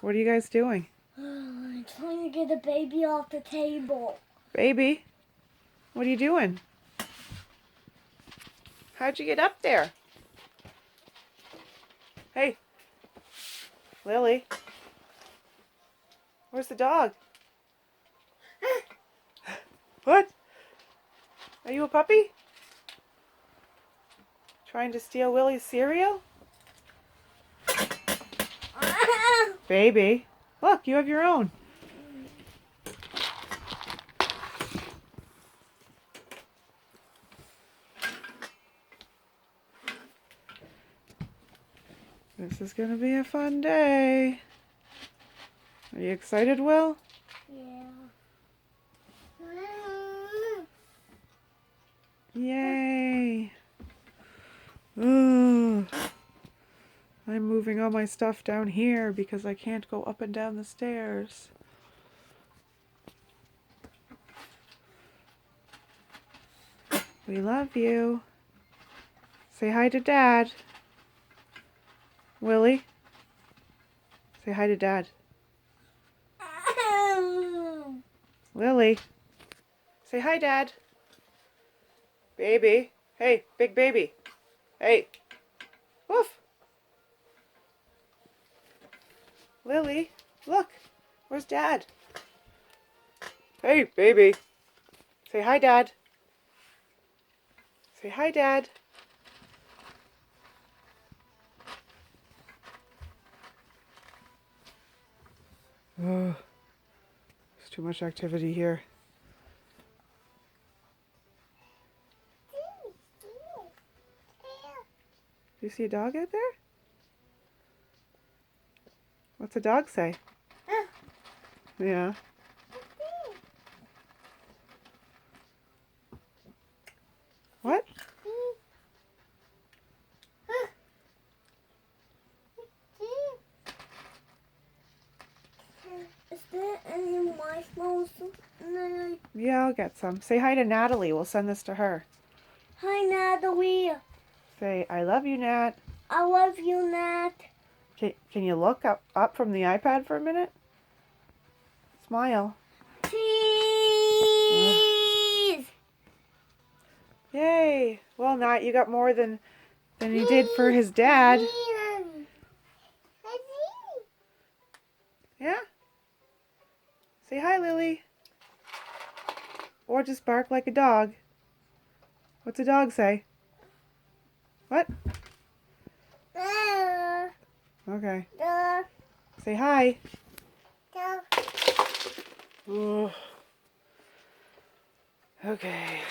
What are you guys doing? I'm trying to get the baby off the table. Baby? What are you doing? How'd you get up there? Hey, Lily. Where's the dog? What? Are you a puppy? Trying to steal Willie's cereal? Baby. Look, you have your own. This is going to be a fun day. Are you excited, Will? Yeah. Yay. Ugh. I'm moving all my stuff down here because I can't go up and down the stairs. We love you. Say hi to Dad. Willie, say hi to Dad. Lily, say hi, Dad. Baby. Hey, big baby. Hey. Woof. Lily, look. Where's Dad? Hey, baby. Say hi, Dad. Say hi, Dad. Oh, there's too much activity here. Do you see a dog out there? What's a dog say? Yeah. What? Is there any marshmallows? Yeah, I'll get some. Say hi to Natalie. We'll send this to her. Hi, Natalie. Say, I love you, Nat. I love you, Nat. Can you look up from the iPad for a minute? Smile. Cheese! Yay! Well, Nat, you got more than you did for his dad. Yeah? Say hi, Lily. Or just bark like a dog. What's a dog say? What? Okay. Say hi. Ooh. Okay.